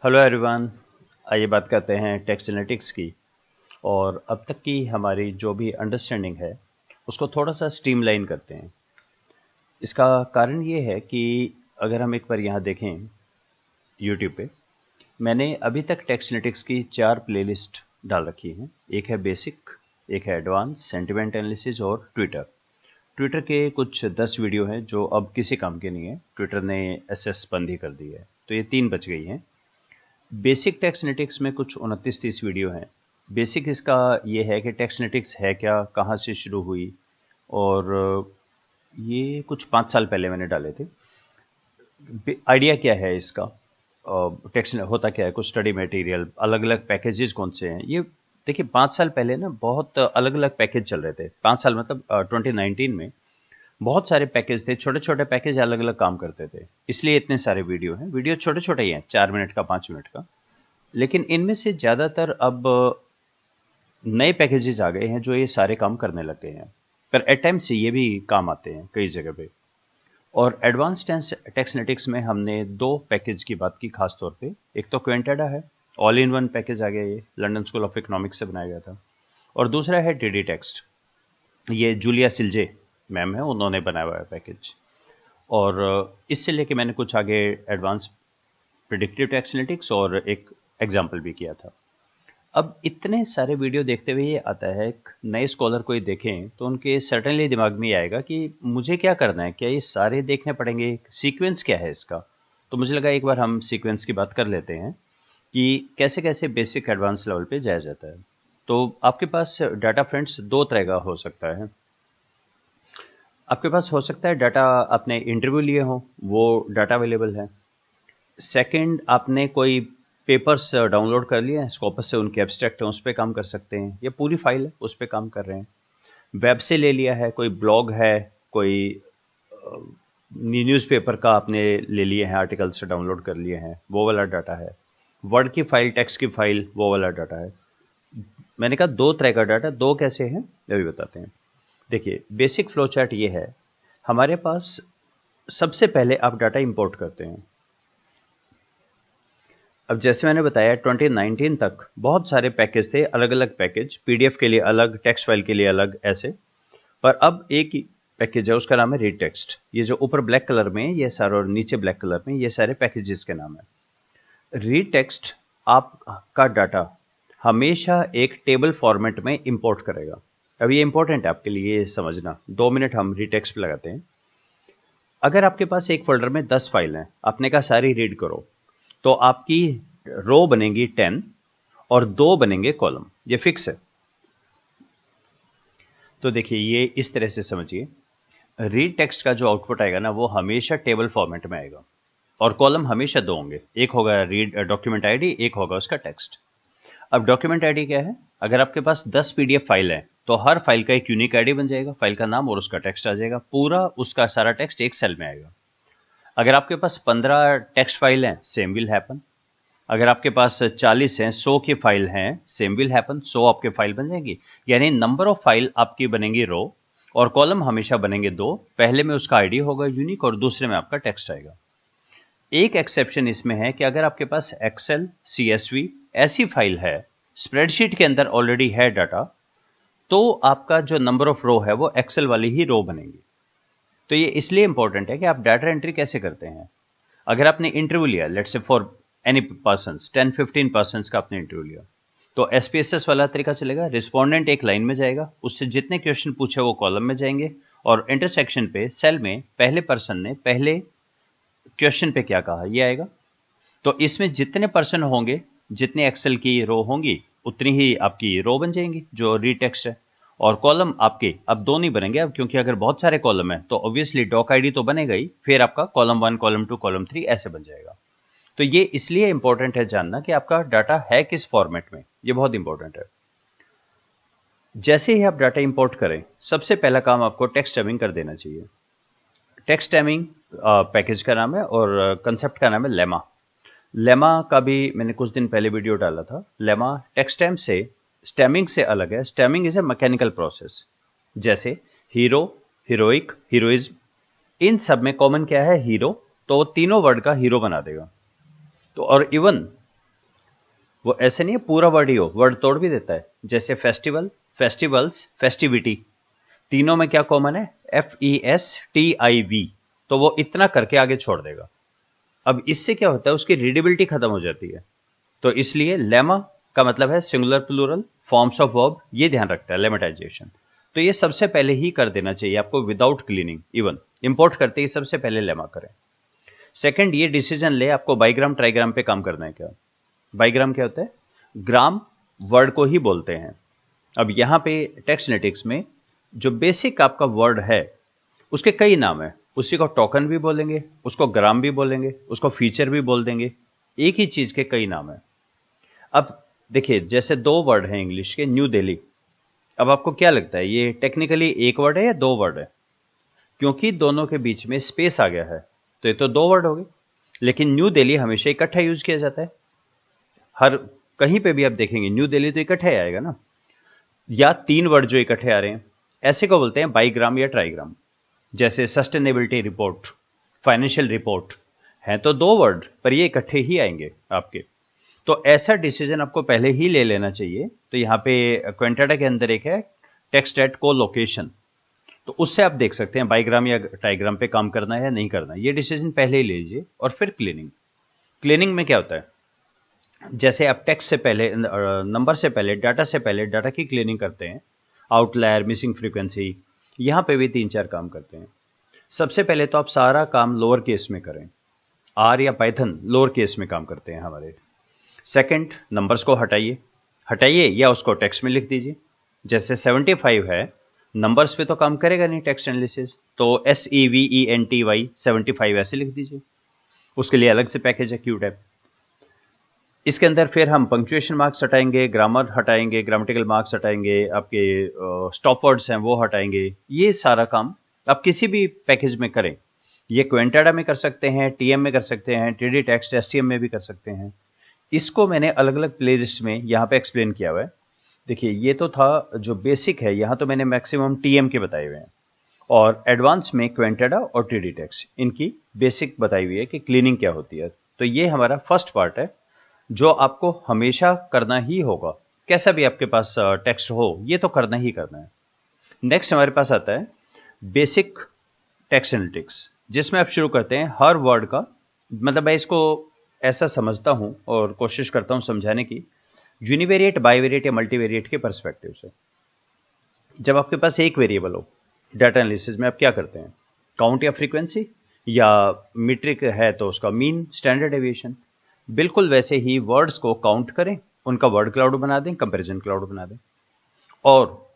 Hello everyone. आइए बात करते हैं टेक्स्ट एनालिटिक्स की। और अब तक की हमारी जो भी अंडरस्टैंडिंग है उसको थोड़ा सा स्ट्रीमलाइन करते हैं। इसका कारण ये है कि अगर हम एक बार यहाँ देखें यूट्यूब पे, मैंने अभी तक टेक्स्ट एनालिटिक्स की 4 प्लेलिस्ट डाल रखी हैं। एक है बेसिक, एक है एडवांस, सेंटिमेंट एनालिसिस और ट्विटर। ट्विटर के कुछ 10 वीडियो हैं जो अब किसी काम के नहीं है, ट्विटर ने एसएस बंद ही कर दी है, तो ये 3 बच गई हैं। बेसिक टेक्स्ट एनालिटिक्स में कुछ 29-30 वीडियो हैं। बेसिक इसका ये है कि टेक्स्ट एनालिटिक्स है क्या, कहाँ से शुरू हुई, और ये कुछ 5 साल पहले मैंने डाले थे। आइडिया क्या है इसका, टेक्स्ट होता क्या है, कुछ स्टडी मटेरियल, अलग अलग पैकेजेस कौन से हैं। ये देखिए 5 साल पहले ना बहुत अलग अलग पैकेज चल रहे थे। 5 साल मतलब 2019 में बहुत सारे पैकेज थे, छोटे छोटे पैकेज अलग अलग काम करते थे, इसलिए इतने सारे वीडियो हैं। वीडियो छोटे छोटे ही हैं, 4 मिनट का, 5 मिनट का, लेकिन इनमें से ज़्यादातर अब नए पैकेजेस आ गए हैं जो ये सारे काम करने लग गए हैं, पर एट टाइम से ये भी काम आते हैं कई जगह पे। और एडवांस टेक्स्ट एनालिटिक्स में हमने 2 पैकेज की बात की खास तौर पे। एक तो क्वेंटेडा है, ऑल इन वन पैकेज आ गया, ये लंदन स्कूल ऑफ इकोनॉमिक्स से बनाया गया था। और दूसरा है टीडी टेक्स्ट, ये जूलिया सिल्जे मैम है, उन्होंने बनाया हुआ है पैकेज। और इससे लेके मैंने कुछ आगे एडवांस प्रेडिक्टिव टेक्स्ट एनालिटिक्स और एक एग्जाम्पल भी किया था। अब इतने सारे वीडियो देखते हुए ये आता है, एक नए स्कॉलर को ही देखें तो उनके सर्टेनली दिमाग में आएगा कि मुझे क्या करना है, क्या ये सारे देखने पड़ेंगे, सीक्वेंस क्या है इसका। तो मुझे लगा एक बार हम सीक्वेंस की बात कर लेते हैं कि कैसे कैसे बेसिक एडवांस लेवल पे जाया जाता है। तो आपके पास डाटा फ्रेंड्स 2 तरह का हो सकता है। आपके पास हो सकता है डाटा आपने इंटरव्यू लिए हो, वो डाटा अवेलेबल है। सेकंड, आपने कोई पेपर्स डाउनलोड कर लिए हैं स्कॉपस से, उनके एब्स्ट्रैक्ट हैं, उस पर काम कर सकते हैं, या पूरी फाइल है उस पर काम कर रहे हैं। वेब से ले लिया है, कोई ब्लॉग है, कोई न्यूज़पेपर का आपने ले लिए हैं, आर्टिकल्स डाउनलोड कर लिए हैं, वो वाला डाटा है। वर्ड की फाइल, टेक्स्ट की फाइल, वो वाला डाटा है। मैंने कहा 2 तरह का डाटा, 2 कैसे हैं ये भी बताते हैं। देखिए बेसिक फ्लो चार्ट ये है, हमारे पास सबसे पहले आप डाटा इंपोर्ट करते हैं। अब जैसे मैंने बताया 2019 तक बहुत सारे पैकेज थे, अलग अलग पैकेज, पीडीएफ के लिए अलग, टेक्स्ट फाइल के लिए अलग, ऐसे। पर अब एक ही पैकेज है, उसका नाम है रीड टेक्स्ट। ये जो ऊपर ब्लैक कलर में ये सारे और नीचे ब्लैक कलर में ये सारे पैकेजेस के नाम है। रीड टेक्स्ट आपका डाटा हमेशा एक टेबल फॉर्मेट में इंपोर्ट करेगा। अब ये इंपॉर्टेंट है आपके लिए, ये समझना। 2 मिनट हम रीड टेक्स्ट पे लगाते हैं। अगर आपके पास एक फोल्डर में 10 फाइल हैं, आपने कहा सारी रीड करो, तो आपकी रो बनेंगी 10 और 2 बनेंगे कॉलम, ये फिक्स है। तो देखिए ये इस तरह से समझिए, रीड टेक्स्ट का जो आउटपुट आएगा ना, वो हमेशा टेबल फॉर्मेट में आएगा, और कॉलम हमेशा 2 होंगे, एक होगा रीड डॉक्यूमेंट आईडी, एक होगा उसका टेक्स्ट। अब डॉक्यूमेंट आईडी क्या है, अगर आपके पास 10 पीडीएफ फाइल है तो हर फाइल का एक यूनिक आईडी बन जाएगा, फाइल का नाम और उसका टेक्स्ट आ जाएगा, पूरा उसका सारा टेक्स्ट एक सेल में आएगा। अगर आपके पास 15 टेक्स्ट फाइल हैं, सेम विल हैपन। अगर आपके पास 40 हैं, 100 की फाइल हैं, सेम विल हैपन, 100 आपके फाइल बन जाएंगी। यानी नंबर ऑफ फाइल आपकी बनेंगी रो, और कॉलम हमेशा बनेंगे 2, पहले में उसका आईडी होगा यूनिक और दूसरे में आपका टेक्स्ट आएगा। एक एक्सेप्शन इसमें है कि अगर आपके पास एक्सेल, सीएसवी ऐसी फाइल है, स्प्रेडशीट के अंदर ऑलरेडी है डाटा, तो आपका जो नंबर ऑफ रो है वो एक्सेल वाली ही रो बनेगी। तो ये इसलिए इंपॉर्टेंट है कि आप डाटा एंट्री कैसे करते हैं। अगर आपने इंटरव्यू लिया, let's say for any persons, 10-15 persons का आपने इंटरव्यू लिया, तो एसपीएसएस वाला तरीका चलेगा। रिस्पोंडेंट एक लाइन में जाएगा, उससे जितने क्वेश्चन पूछे वो कॉलम में जाएंगे, और इंटरसेक्शन पे सेल में पहले पर्सन ने पहले क्वेश्चन पे क्या कहा ये आएगा। तो इसमें जितने पर्सन होंगे, जितनी एक्सेल की रो होंगी, उतनी ही आपकी रो बन जाएंगी जो रीड टेक्स्ट है। और कॉलम आपके अब 2 नहीं बनेंगे अब, क्योंकि अगर बहुत सारे कॉलम है तो ऑब्वियसली डॉक आईडी तो बनेगा ही, फिर आपका कॉलम 1, कॉलम 2, कॉलम 3 ऐसे बन जाएगा। तो ये इसलिए इंपॉर्टेंट है जानना कि आपका डाटा है किस फॉर्मेट में, ये बहुत इंपॉर्टेंट है। जैसे ही आप डाटा इंपोर्ट करें, सबसे पहला काम आपको टेक्स्ट स्टैमिंग कर देना चाहिए। टेक्स्ट स्टैमिंग पैकेज का नाम है और कंसेप्ट का नाम है लेमा। लेमा का भी मैंने कुछ दिन पहले वीडियो डाला था। लेमा टेक्स्ट स्टैमिंग से अलग है। स्टैमिंग इज ए मैकेनिकल प्रोसेस। जैसे हीरो, हीरोइक, हीरोइज्म, इन सब में कॉमन क्या है, हीरो, तो वो तीनों वर्ड का हीरो बना देगा। तो और इवन वो ऐसे नहीं है पूरा वर्ड ही हो, वर्ड तोड़ भी देता है। जैसे फेस्टिवल, फेस्टिवल्स, फेस्टिविटी, तीनों में क्या कॉमन है? FESTIV। तो वो इतना करके आगे छोड़ देगा। अब इससे क्या होता है, उसकी रीडेबिलिटी खत्म हो जाती है। तो इसलिए लेमा का मतलब है singular plural, forms of verb, ये ध्यान रखता है लेमेटाइजेशन। तो ये सबसे पहले ही कर देना चाहिए आपको विदाउट क्लीनिंग। इवन इंपोर्ट करते ही सबसे पहले लेमा करें। सेकंड, ये डिसीजन ले आपको बाईग्राम ट्राईग्राम पे काम करना है क्या। बाईग्राम क्या होता है? ग्राम वर्ड को ही बोलते हैं। अब यहां पे टेक्स्टनेटिक्स में जो बेसिक आपका वर्ड है उसके कई नाम है। उसी को टोकन भी बोलेंगे, उसको ग्राम भी बोलेंगे, उसको फीचर भी बोल देंगे। एक ही चीज के कई नाम है। अब देखिए, जैसे दो वर्ड हैं इंग्लिश के, न्यू दिल्ली। अब आपको क्या लगता है, ये टेक्निकली एक वर्ड है या दो वर्ड है? क्योंकि दोनों के बीच में स्पेस आ गया है तो ये तो दो वर्ड हो गए। लेकिन न्यू दिल्ली हमेशा इकट्ठा यूज किया जाता है। हर कहीं पे भी आप देखेंगे न्यू दिल्ली तो इकट्ठा ही आएगा ना। या तीन वर्ड जो इकट्ठे आ रहे हैं, ऐसे को बोलते हैं बाईग्राम या ट्राईग्राम। जैसे सस्टेनेबिलिटी रिपोर्ट, फाइनेंशियल रिपोर्ट, है तो दो वर्ड पर ये इकट्ठे ही आएंगे आपके। तो ऐसा डिसीजन आपको पहले ही ले लेना चाहिए। तो यहां पे क्वेंटाडा के अंदर एक है टेक्स्ट एट कोलोकेशन, तो उससे आप देख सकते हैं बाईग्राम या ट्राईग्राम पे काम करना है या नहीं करना है। ये डिसीजन पहले ही ले लीजिए। और फिर क्लीनिंग। क्लीनिंग में क्या होता है, जैसे आप टेक्स्ट से पहले, नंबर से पहले, डाटा से पहले डाटा की क्लीनिंग करते हैं, आउटलायर, मिसिंग फ्रीक्वेंसी, यहां पे भी 3-4 काम करते हैं। सबसे पहले तो आप सारा काम लोअर केस में करें। आर या पाइथन लोअर केस में काम करते हैं हमारे। सेकंड, नंबर्स को हटाइए, हटाइए या उसको टेक्स्ट में लिख दीजिए। जैसे 75 है, नंबर्स पे तो काम करेगा नहीं टेक्स्ट एनालिसिस, तो SEVENTY 75 ऐसे लिख दीजिए। उसके लिए अलग से पैकेज है क्यूटैप। इसके अंदर फिर हम पंक्चुएशन मार्क्स हटाएंगे, ग्रामर हटाएंगे, ग्रामेटिकल मार्क्स हटाएंगे, आपके स्टॉप वर्ड्स हैं वो हटाएंगे। ये सारा काम आप किसी भी पैकेज में करें। ये क्वेंटाडा में कर सकते हैं, TM में कर सकते हैं, TD टेक्स्ट STM में भी कर सकते हैं। इसको मैंने अलग अलग प्लेलिस्ट में यहाँ पे एक्सप्लेन किया हुआ है। देखिए, ये तो था जो बेसिक है, यहाँ तो मैंने मैक्सिमम TM के बताए हुए हैं, और एडवांस में क्वेंटाडा और TD टेक्स्ट, इनकी बेसिक बताई हुई है कि क्लीनिंग क्या होती है। तो ये हमारा फर्स्ट पार्ट है जो आपको हमेशा करना ही होगा। कैसा भी आपके पास टेक्स्ट हो, ये तो करना ही करना है। नेक्स्ट हमारे पास आता है बेसिक टेक्स्ट एनालिटिक्स, जिसमें आप शुरू करते हैं हर वर्ड का मतलब, मैं इसको ऐसा समझता हूं और कोशिश करता हूं समझाने की, यूनिवेरिएट, बाईवेरिएट या मल्टीवेरिएट के पर्सपेक्टिव से। जब आपके पास एक वेरिएबल हो डाटा एनालिसिस में, आप क्या करते हैं? काउंट या फ्रीक्वेंसी, या मीट्रिक है तो उसका मीन, स्टैंडर्ड डेविएशन। बिल्कुल वैसे ही वर्ड्स को काउंट करें, उनका वर्ड क्लाउड बना दें, कंपैरिजन क्लाउड बना दें। और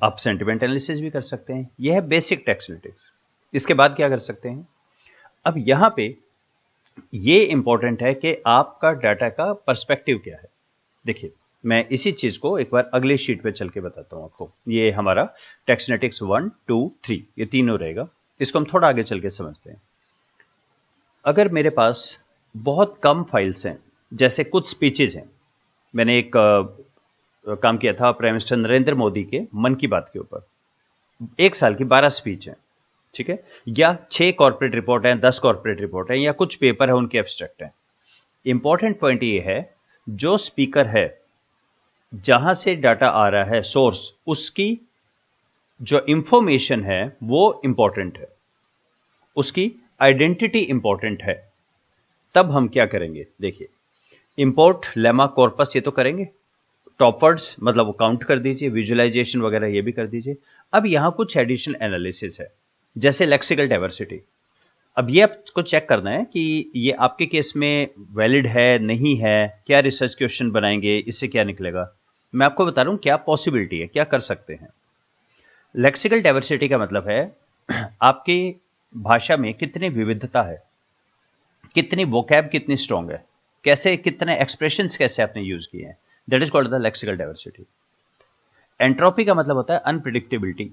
आप सेंटिमेंट एनालिसिस भी कर सकते हैं। यह है बेसिक टेक्स्ट एनालिटिक्स। इसके बाद क्या कर सकते हैं? अब यहां पे ये इंपॉर्टेंट है कि आपका डाटा का पर्सपेक्टिव क्या है। देखिए, मैं इसी चीज को एक बार अगले शीट पे चल के बताता हूं आपको। ये हमारा टेक्स्ट एनालिटिक्स 1, 2, 3 ये तीनों रहेगा। इसको हम थोड़ा आगे चल के समझते हैं। अगर मेरे पास बहुत कम फाइल्स हैं, जैसे कुछ स्पीचेज हैं, मैंने एक काम किया था प्राइम मिनिस्टर नरेंद्र मोदी के मन की बात के ऊपर, 1 साल की 12 स्पीच हैं, ठीक है, या 6 कॉर्पोरेट रिपोर्ट हैं, 10 कॉर्पोरेट रिपोर्ट हैं, या कुछ पेपर है उनके एब्स्ट्रैक्ट हैं। इंपॉर्टेंट पॉइंट ये है, जो स्पीकर है, जहां से डाटा आ रहा है सोर्स, उसकी जो इंफॉर्मेशन है वो इंपॉर्टेंट है, उसकी आइडेंटिटी इंपॉर्टेंट है। तब हम क्या करेंगे? देखिए, इंपोर्ट लेमा कॉर्पस ये तो करेंगे, टॉप वर्ड्स मतलब वो काउंट कर दीजिए, विजुअलाइजेशन वगैरह ये भी कर दीजिए। अब यहां कुछ एडिशनल एनालिसिस है, जैसे लेक्सिकल डाइवर्सिटी। अब ये आपको चेक करना है कि ये आपके केस में वैलिड है नहीं है, क्या रिसर्च क्वेश्चन बनाएंगे, इससे क्या निकलेगा। मैं आपको बता रहा हूं क्या पॉसिबिलिटी है, क्या कर सकते हैं। लेक्सिकल डाइवर्सिटी का मतलब है आपकी भाषा में कितनी विविधता है, कितनी वोकैब कितनी स्ट्रांग है, कैसे कितने एक्सप्रेशंस कैसे आपने यूज किए हैं। That is called the lexical diversity. Entropy का मतलब होता है अनप्रिडिक्टेबिलिटी,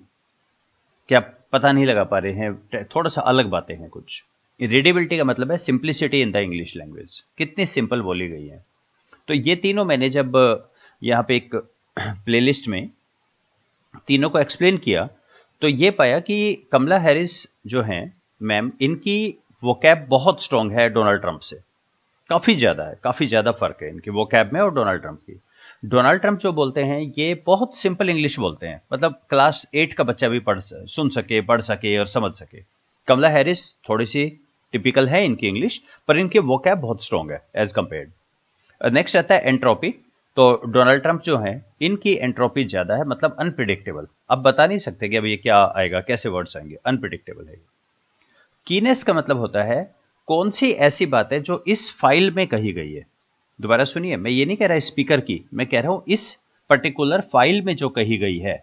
क्या आप पता नहीं लगा पा रहे हैं, थोड़ा सा अलग बातें हैं कुछ। रीडेबिलिटी का मतलब है simplicity in the English language, कितनी सिंपल बोली गई है। तो ये तीनों मैंने जब यहां पे एक प्लेलिस्ट में तीनों को एक्सप्लेन किया, तो ये पाया कि कमला हैरिस जो हैं मैम, इनकी वोकैब बहुत स्ट्रांग है डोनाल्ड ट्रंप से। काफी ज्यादा है, काफी ज्यादा फर्क है इनकी वोकैब में और डोनाल्ड ट्रंप की। डोनाल्ड ट्रंप जो बोलते हैं ये बहुत सिंपल इंग्लिश बोलते हैं, मतलब क्लास 8 का बच्चा भी सुन सके, पढ़ सके और समझ सके। कमला हैरिस थोड़ी सी टिपिकल है इनकी इंग्लिश, पर इनके वोकैब बहुत स्ट्रॉन्ग है एज कंपेयर्ड। नेक्स्ट आता है एंट्रोपी। तो डोनाल्ड ट्रंप जो है इनकी एंट्रोपी ज्यादा है, मतलब अनप्रिडिक्टेबल। अब बता नहीं सकते कि अब ये क्या आएगा, कैसे वर्ड्स आएंगे, अनप्रिडिक्टेबल है। कीनेस का मतलब होता है कौन सी ऐसी बात है जो इस फाइल में कही गई है। दोबारा सुनिए, मैं ये नहीं कह रहा स्पीकर की, मैं कह रहा हूं इस पर्टिकुलर फाइल में जो कही गई है,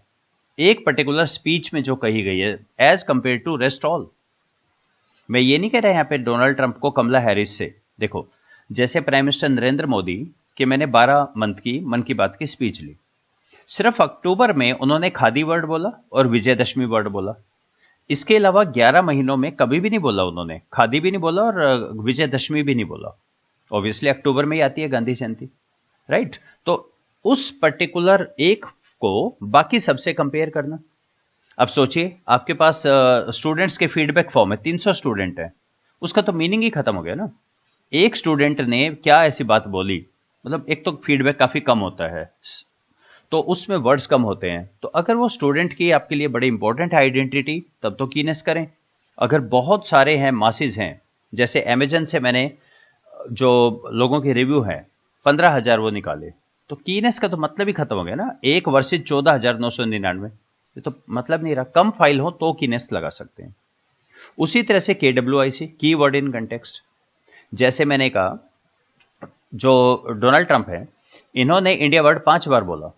एक पर्टिकुलर स्पीच में जो कही गई है, as compare to rest all. मैं ये नहीं कह रहा यहां पे डोनाल्ड ट्रंप को कमला हैरिस से। देखो, जैसे प्राइम मिनिस्टर नरेंद्र मोदी कि मैंने 12 मंथ की मन की बात की स्पीच ली, सिर्फ अक्टूबर में उन्होंने खादी वर्ड बोला और विजयदशमी वर्ड बोला। इसके अलावा 11 महीनों में कभी भी नहीं बोला उन्होंने, खादी भी नहीं बोला और विजयदशमी भी नहीं बोला। ऑब्वियसली अक्टूबर में ही आती है गांधी जयंती, राइट। तो उस पर्टिकुलर एक को बाकी सबसे कंपेयर करना। अब सोचिए, आपके पास स्टूडेंट्स के फीडबैक फॉर्म है, 300 स्टूडेंट है, उसका तो मीनिंग ही खत्म हो गया ना। एक स्टूडेंट ने क्या ऐसी बात बोली, मतलब एक तो फीडबैक काफी कम होता है, तो उसमें वर्ड्स कम होते हैं। तो अगर वो स्टूडेंट की आपके लिए बड़ी इंपॉर्टेंट है आइडेंटिटी, तब तो कीनेस करें। अगर बहुत सारे हैं, मासिस हैं, जैसे अमेजन से मैंने जो लोगों के रिव्यू हैं 15,000 वो निकाले, तो कीनेस का तो मतलब ही खत्म हो गया ना। एक वर्सेज 14,999, ये तो मतलब नहीं रहा। कम फाइल हो तो कीनेस लगा सकते हैं। उसी तरह से KWIC, की वर्ड इन कंटेक्स्ट। जैसे मैंने कहा, जो डोनाल्ड ट्रंप है इन्होंने इंडिया वर्ड 5 बार बोला,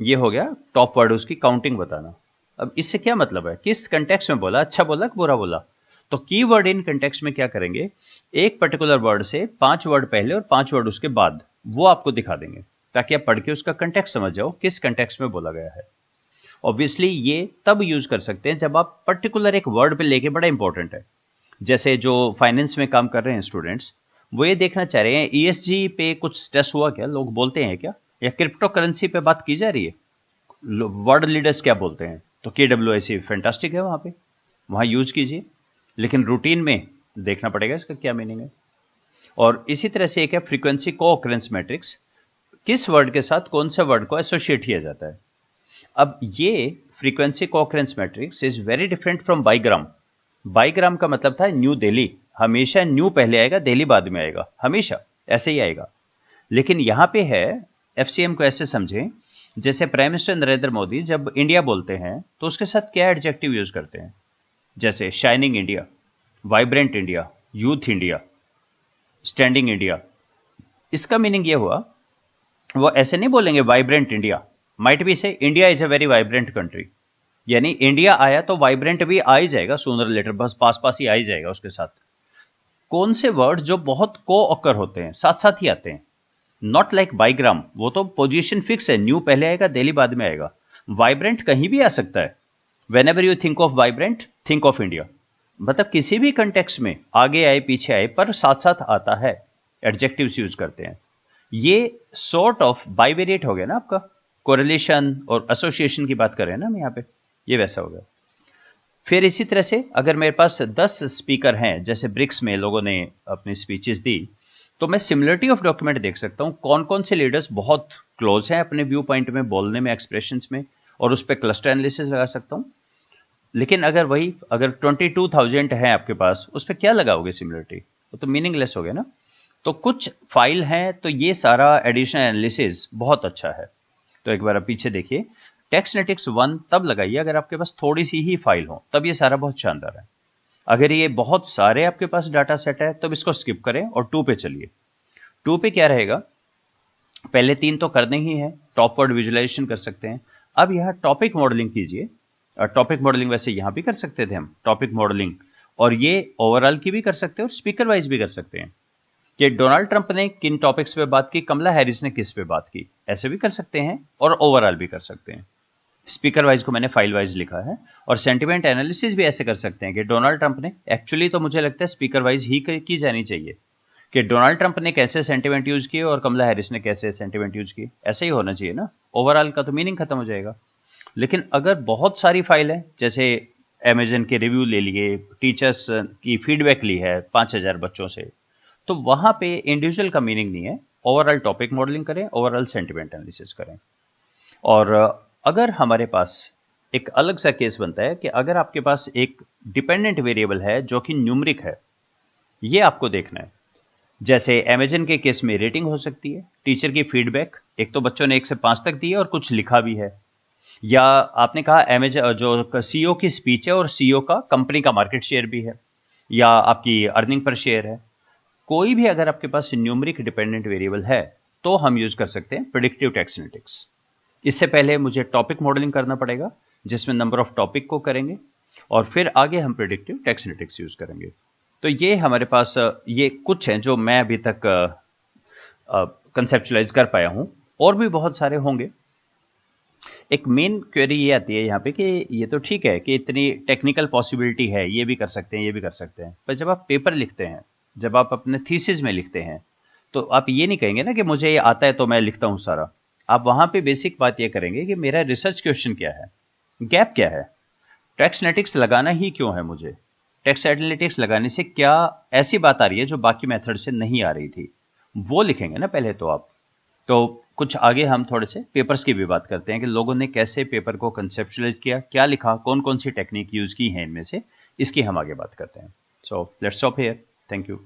ये हो गया टॉप वर्ड, उसकी काउंटिंग बताना। अब इससे क्या मतलब है, किस कंटेक्स्ट में बोला, अच्छा बोला कि बुरा बोला। तो की वर्ड इन कंटेक्स्ट में क्या करेंगे, एक पर्टिकुलर वर्ड से 5 वर्ड पहले और 5 वर्ड उसके बाद वो आपको दिखा देंगे, ताकि आप पढ़ के उसका कंटेक्स्ट समझ जाओ, किस कंटेक्स्ट में बोला गया है। ऑब्वियसली ये तब यूज कर सकते हैं जब आप पर्टिकुलर एक वर्ड पे लेके, बड़ा इंपॉर्टेंट है। जैसे जो फाइनेंस में काम कर रहे हैं स्टूडेंट्स, वो ये देखना चाह रहे हैं ESG पे कुछ स्ट्रेस हुआ क्या, लोग बोलते हैं क्या, या क्रिप्टो करेंसी पे बात की जा रही है, वर्ल्ड लीडर्स क्या बोलते हैं। तो KWIC फैंटास्टिक है, वहां यूज कीजिए, लेकिन रूटीन में देखना पड़ेगा इसका क्या मीनिंग है। और इसी तरह से एक है फ्रीक्वेंसी कोऑकरेंस मैट्रिक्स, किस वर्ड के साथ कौन से वर्ड को एसोसिएट किया जाता है। अब ये frequency co-occurrence matrix is very different from bigram. Bigram का मतलब था न्यू दिल्ली, हमेशा न्यू पहले आएगा, दिल्ली बाद में आएगा, हमेशा ऐसे ही आएगा। लेकिन यहां पे है, FCM को ऐसे समझें, जैसे प्राइम मिनिस्टर नरेंद्र मोदी जब इंडिया बोलते हैं तो उसके साथ क्या एडजेक्टिव यूज करते हैं, जैसे shining India, vibrant India, youth India, standing India. इसका मीनिंग ये हुआ, वो ऐसे नहीं बोलेंगे वाइब्रेंट इंडिया, माइट बी से India is a very vibrant country, यानी इंडिया आया तो वाइब्रेंट भी आ ही जाएगा सूनर लेटर, बस पास पास ही आ ही जाएगा उसके साथ। कौन से वर्ड जो बहुत को ऑकर होते हैं, साथ साथ ही आते हैं, नॉट लाइक बाईग्राम, वो तो पोजीशन फिक्स है, न्यू पहले आएगा, दिल्ली बाद में आएगा। वाइब्रेंट कहीं भी आ सकता है। Whenever you think of vibrant, think of India, मतलब किसी भी कंटेक्स्ट में आगे आए पीछे आए पर साथ साथ आता है, एडजेक्टिव्स यूज करते हैं। ये सॉर्ट ऑफ बाइवेरिएट हो गया ना आपका, कोरिलेशन और एसोसिएशन की बात कर रहे हैं ना हम यहाँ पे, ये वैसा हो गया। फिर इसी तरह से अगर मेरे पास 10 स्पीकर हैं, जैसे ब्रिक्स में लोगों ने अपनी स्पीचेस दी, तो मैं सिमिलरिटी ऑफ डॉक्यूमेंट देख सकता हूं, कौन कौन से लीडर्स बहुत क्लोज हैं अपने व्यू पॉइंट में, बोलने में, एक्सप्रेशंस में, और उस पर क्लस्टर एनालिसिस लगा सकता हूं। लेकिन अगर 22,000 है आपके पास, उस पर क्या लगाओगे सिमिलरिटी, वो तो मीनिंगलेस हो गया ना। तो कुछ फाइल है, तो ये सारा एडिशनल एनालिसिस बहुत अच्छा है। तो एक बार आप पीछे देखिए, टेक्स्टनेटिक्स 1 तब लगाइए अगर आपके पास थोड़ी सी ही फाइल हो, तब ये सारा बहुत शानदार है। अगर ये बहुत सारे आपके पास डाटा सेट है, तब इसको स्किप करें और 2 पे चलिए। 2 पे क्या रहेगा, पहले 3 तो करने ही है, टॉप वर्ड विजुअलाइजेशन कर सकते हैं। अब यहां टॉपिक मॉडलिंग कीजिए, और टॉपिक मॉडलिंग वैसे यहां भी कर सकते थे हम, टॉपिक मॉडलिंग, और ये ओवरऑल की भी कर सकते हैं और स्पीकर वाइज भी कर सकते हैं, कि डोनाल्ड ट्रंप ने किन टॉपिक्स पे बात की, कमला हैरिस ने किस पे बात की, ऐसे भी कर सकते हैं और ओवरऑल भी कर सकते हैं। स्पीकर वाइज को मैंने फाइल वाइज लिखा है, और सेंटिमेंट एनालिसिस भी ऐसे कर सकते हैं कि डोनाल्ड ट्रंप ने, एक्चुअली तो मुझे लगता है स्पीकर वाइज ही की जानी चाहिए, कि डोनाल्ड ट्रंप ने कैसे सेंटिमेंट यूज किए और कमला हैरिस ने कैसे सेंटिमेंट यूज किए, ऐसे ही होना चाहिए ना, ओवरऑल का तो मीनिंग खत्म हो जाएगा। लेकिन अगर बहुत सारी फाइल है, जैसे अमेजन के रिव्यू ले लिए, टीचर्स की फीडबैक ली है 5,000 बच्चों से, तो वहां पे इंडिविजुअल का मीनिंग नहीं है, ओवरऑल टॉपिक मॉडलिंग करें, ओवरऑल सेंटिमेंट एनालिसिस करें। और अगर हमारे पास एक अलग सा केस बनता है कि अगर आपके पास एक डिपेंडेंट वेरिएबल है जो कि न्यूमरिक है, ये आपको देखना है। जैसे अमेजन के केस में रेटिंग हो सकती है, टीचर की फीडबैक, एक तो बच्चों ने 1 से 5 तक दी है और कुछ लिखा भी है, या आपने कहा अमेजन जो सीईओ की स्पीच है और सीईओ का कंपनी का मार्केट शेयर भी है, या आपकी अर्निंग पर शेयर है। कोई भी अगर आपके पास न्यूमरिक डिपेंडेंट वेरिएबल है तो हम यूज कर सकते हैं प्रेडिक्टिव टेक्स्ट एनालिटिक्स। इससे पहले मुझे टॉपिक मॉडलिंग करना पड़ेगा जिसमें नंबर ऑफ टॉपिक को करेंगे, और फिर आगे हम प्रेडिक्टिव टेक्स्ट एनालिटिक्स यूज करेंगे। तो ये हमारे पास ये कुछ हैं जो मैं अभी तक कंसेप्चुलाइज कर पाया हूं, और भी बहुत सारे होंगे। एक मेन क्वेरी ये आती है यहाँ पे कि ये तो ठीक है कि इतनी टेक्निकल पॉसिबिलिटी है, ये भी कर सकते हैं, ये भी कर सकते हैं, पर जब आप पेपर लिखते हैं, जब आप अपने थीसिस में लिखते हैं, तो आप ये नहीं कहेंगे ना कि मुझे ये आता है तो मैं लिखता हूं सारा। आप वहां पे बेसिक बात ये करेंगे कि मेरा रिसर्च क्वेश्चन क्या है, गैप क्या है, टेक्स्ट एनालिटिक्स लगाना ही क्यों है, मुझे टेक्स्ट एनालिटिक्स लगाने से क्या ऐसी बात आ रही है जो बाकी मेथड से नहीं आ रही थी, वो लिखेंगे ना पहले तो आप। तो कुछ आगे हम थोड़े से पेपर्स की भी बात करते हैं कि लोगों ने कैसे पेपर को कंसेप्चुलाइज किया, क्या लिखा, कौन कौन सी टेक्निक यूज की है इनमें से, इसकी हम आगे बात करते हैं। So let's stop here. Thank you.